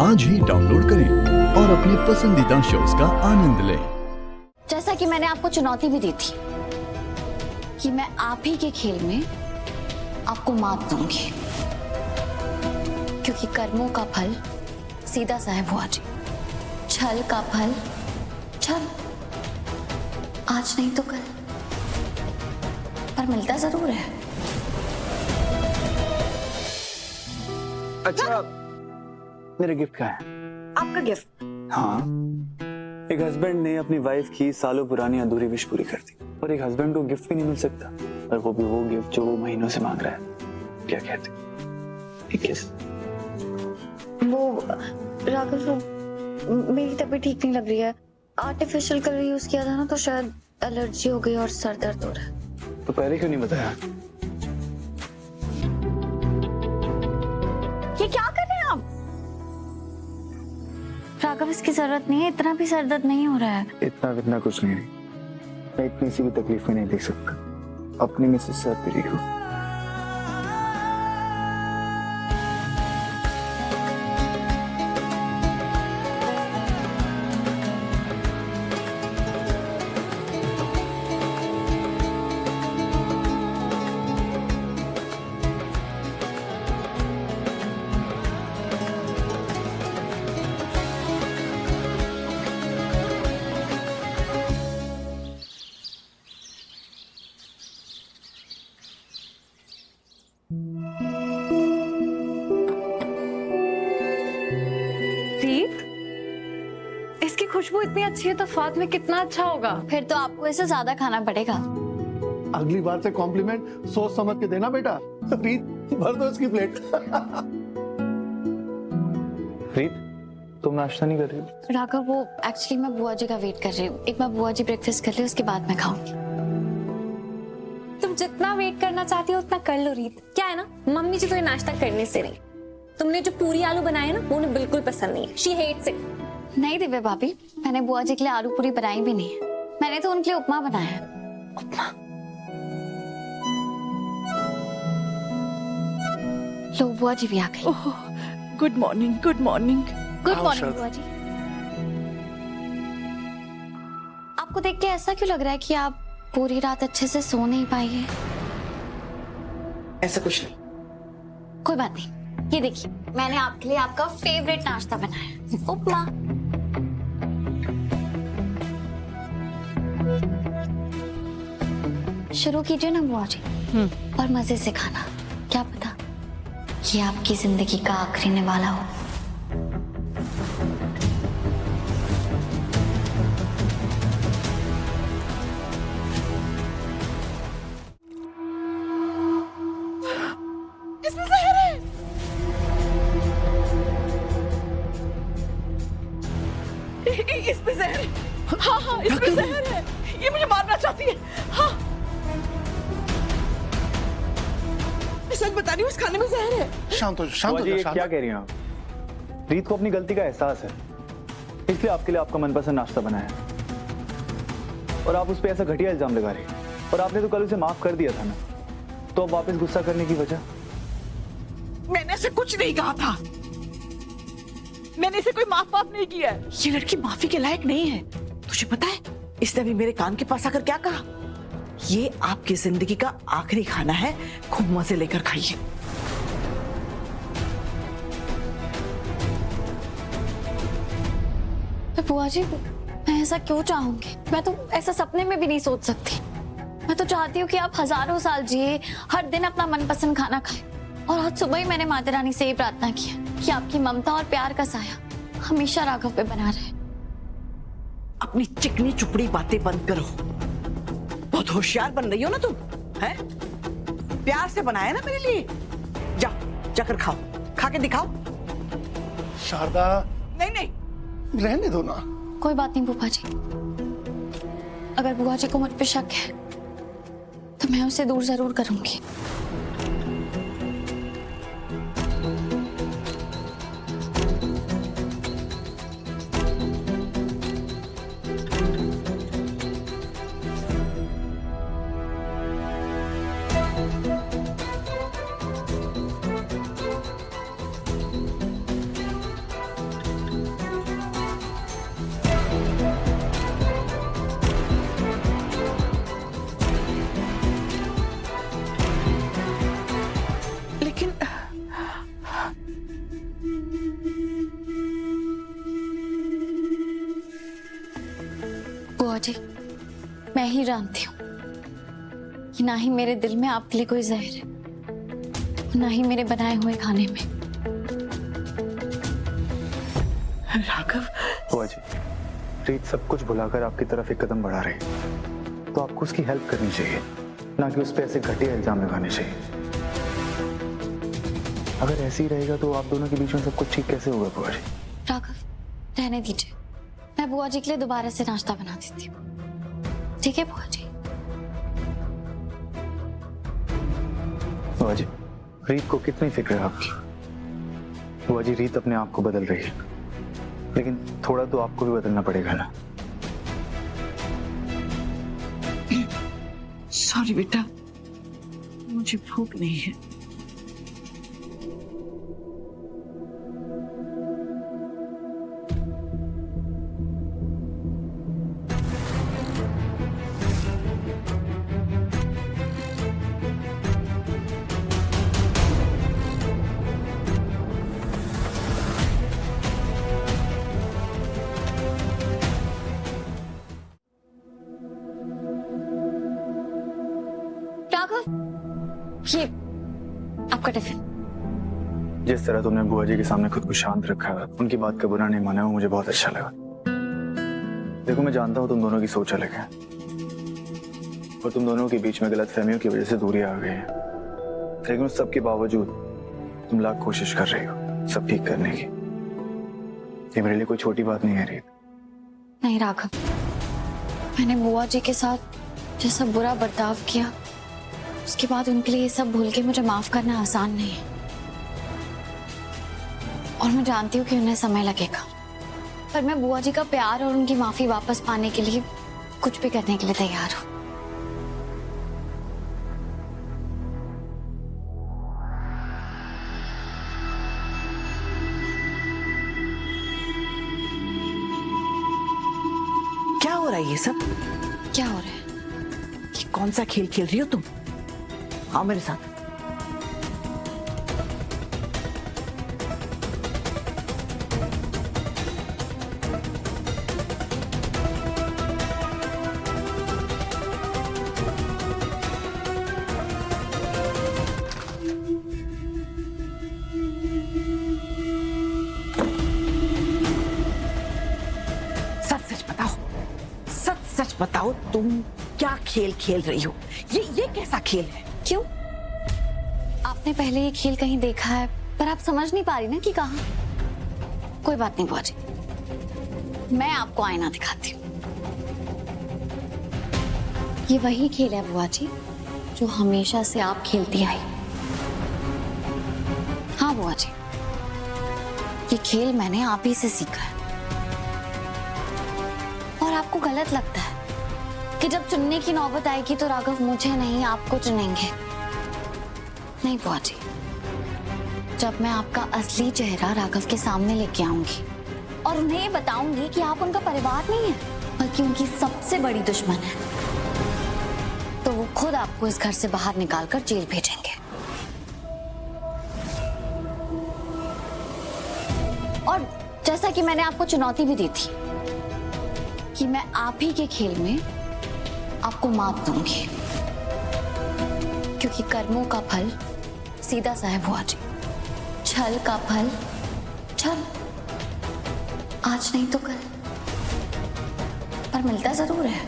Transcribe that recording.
आज ही डाउनलोड करें और अपने पसंदीदा शोज का आनंद लें। जैसा कि मैंने आपको चुनौती भी दी थी कि मैं आप ही के खेल में आपको मात दूंगी, क्योंकि कर्मों का फल सीधा सा है बुआ जी, छल का फल छल, आज नहीं तो कल, पर मिलता जरूर है। अच्छा, मेरा गिफ्ट क्या है? आपका गिफ्ट? हाँ, एक हस्बैंड ने अपनी वाइफ की सालों पुरानी अधूरी विश पूरी कर दी, और एक हस्बैंड को गिफ्ट भी नहीं मिल सकता, और वो भी वो गिफ्ट जो वो महीनों से मांग रहा है। क्या कहते? एक किस? वो राघव, वो मेरी तबीयत ठीक नहीं लग रही है, आर्टिफिशियल कलर यूज किया था ना, तो शायद एलर्जी हो गई और सर दर्द हो रहा है। तो पहले क्यों नहीं बताया? ये क्या कर रहे हैं आप? राघव, इसकी जरूरत नहीं है, इतना भी सर दर्द नहीं हो रहा है। इतना कुछ नहीं है, मैं इतनी सी भी तकलीफ में नहीं देख सकता अपनी मिसेस सर पीरी को। इसकी खुशबू इतनी अच्छी है तो स्वाद में कितना अच्छा होगा। फिर तो आपको इसे ज्यादा खाना पड़ेगा। अगली बार से कॉम्प्लीमेंट सोच समझ के देना बेटा। प्रीत, भर दो इसकी प्लेट। प्रीत, तुम नाश्ता नहीं कर रही हो? राघव, वो एक्चुअली मैं बुआ जी का वेट कर रही हूँ, एक बार बुआ जी ब्रेकफास्ट कर ले, उसके बाद मैं खाऊंगी। तुम जितना वेट करना चाहती हो उतना कर लो रीत। क्या है ना, मम्मी जी तो ये नाश्ता करने से नहीं, तुमने जो पूरी आलू बनाए ना वो उन्हें बिल्कुल पसंद नहीं है। She hates it. नहीं दिव्या भाभी, मैंने बुआ जी के लिए आलू पूरी बनाई भी नहीं है, मैंने तो उनके लिए उपमा बनाया है। उपमा? लो, बुआ जी भी आ गई। Good morning, good morning. Good morning बुआ जी। आपको देख के ऐसा क्यों लग रहा है कि आप पूरी रात अच्छे से सो नहीं पाई है? ऐसा कुछ नहीं। कोई बात नहीं, ये देखिए मैंने आपके लिए आपका फेवरेट नाश्ता बनाया है, उपमा। शुरू कीजिए ना बुआ जी, और मजे से खाना। क्या पता ये आपकी जिंदगी का आखिरी निवाला हो। इसमें जहर है। इसमें जहर है। हाँ, इसमें जहर है। ये मुझे मारना चाहती है। हाँ, मैं सच बता रही हूँ, इस खाने में जहर है। शांत हो क्या कह रही हैं आप? रीत को अपनी गलती का एहसास है, इसलिए आपके लिए आपका मनपसंद नाश्ता बनाया है, और आप उस पर ऐसा घटिया इल्जाम लगा रही हैं। और आपने तो कल उसे माफ कर दिया था ना, तो अब वापस गुस्सा करने की वजह? मैंने ऐसे कुछ नहीं कहा था, मैंने इसे कोई माफ नहीं किया। ये लड़की माफी के लायक नहीं है। तुझे पता है इसने भी मेरे कान के पास आकर क्या कहा? ये आपकी जिंदगी का आखिरी खाना है, खूब मजे लेकर खाइए। बुआ जी, मैं ऐसा क्यों चाहूंगी? मैं तो ऐसा सपने में भी नहीं सोच सकती। मैं तो चाहती हूँ कि आप हजारों साल जिए, हर दिन अपना मनपसंद खाना खाएं। और आज सुबह ही मैंने माता रानी से ये प्रार्थना की है कि आपकी ममता और प्यार का साया हमेशा राघव पे बना रहे। अपनी चिकनी चुपड़ी बातें बंद करो। बहुत होशियार बन रही हो ना तुम, हैं? प्यार से बनाया ना मेरे लिए। जाकर खाओ, खा के दिखाओ। शारदा, नहीं, रहने दो ना। कोई बात नहीं बुआ जी, अगर बुआ जी को मुझ पे शक है तो मैं उसे दूर जरूर करूंगी। जी, मैं ही जानती हूँ कि ना ही मेरे दिल में आपके लिए कोई जहर है, ना ही मेरे बनाए हुए खाने में। राघव, बुआ जी, रीत सब कुछ भुलाकर आपकी तरफ एक कदम बढ़ा रही है, तो आपको उसकी हेल्प करनी चाहिए, ना कि उस पे ऐसे घटिया इल्जाम लगाने चाहिए। अगर ऐसे ही रहेगा तो आप दोनों के बीच में सब कुछ ठीक कैसे होगा बुआ जी? राघव, रहने दीजिए, मैं बुआ जी के लिए दोबारा से नाश्ता बना देती हूँ। ठीक है बुआ जी? बुआ जी, रीत को कितनी फिक्र है आपकी? बुआ जी, रीत अपने आप को बदल रही है, लेकिन थोड़ा तो आपको भी बदलना पड़ेगा ना। सॉरी बेटा, मुझे भूख नहीं है। राघव, ये आपका टिफिन। जिस तरह तुमने बुआ जी के सामने खुद को शांत रखा है, उनकी बात का बुरा नहीं माना, वो मुझे बहुत अच्छा लगा। देखो, मैं जानता हूँ तुम दोनों की सोच अलग है और तुम दोनों के बीच में गलतफहमियों की वजह से दूरियां आ गई हैं, लेकिन उस सब के बावजूद तुम लाख कोशिश कर रही हो सब ठीक करने की। ये मेरे लिए कोई छोटी बात नहीं है रीत। नहीं राघव, मैंने बुआ जी के साथ जैसा बुरा बर्ताव किया, उसके बाद उनके लिए ये सब भूल के मुझे माफ करना आसान नहीं है, और मैं जानती हूँ कि उन्हें समय लगेगा, पर मैं बुआ जी का प्यार और उनकी माफी वापस पाने के लिए कुछ भी करने के लिए तैयार हूँ। क्या हो रहा है ये सब? क्या हो रहा है? ये कौन सा खेल खेल रही हो तुम? आओ मेरे साथ। सच सच बताओ, तुम क्या खेल खेल रही हो? ये कैसा खेल है? क्यों? आपने पहले ये खेल कहीं देखा है, पर आप समझ नहीं पा रही ना कि कहाँ। कोई बात नहीं बुआ जी, मैं आपको आईना दिखाती हूँ। ये वही खेल है बुआ जी जो हमेशा से आप खेलती आई। हाँ बुआ जी, ये खेल मैंने आप ही से सीखा है, और आपको गलत लगता है कि जब चुनने की नौबत आएगी तो राघव मुझे नहीं आपको चुनेंगे। नहीं बुआ जी, जब मैं आपका असली चेहरा राघव के सामने लेके आऊंगी और उन्हें ये बताऊंगी कि आप उनका परिवार नहीं है बल्कि उनकी सबसे बड़ी दुश्मन है, तो वो खुद आपको इस घर से बाहर निकालकर जेल भेजेंगे। और जैसा कि मैंने आपको चुनौती भी दी थी कि मैं आप ही के खेल में आपको मात दूंगी, क्योंकि कर्मों का फल सीधा सा है बुआ जी, छल का फल छल, आज नहीं तो कल, पर मिलता जरूर है।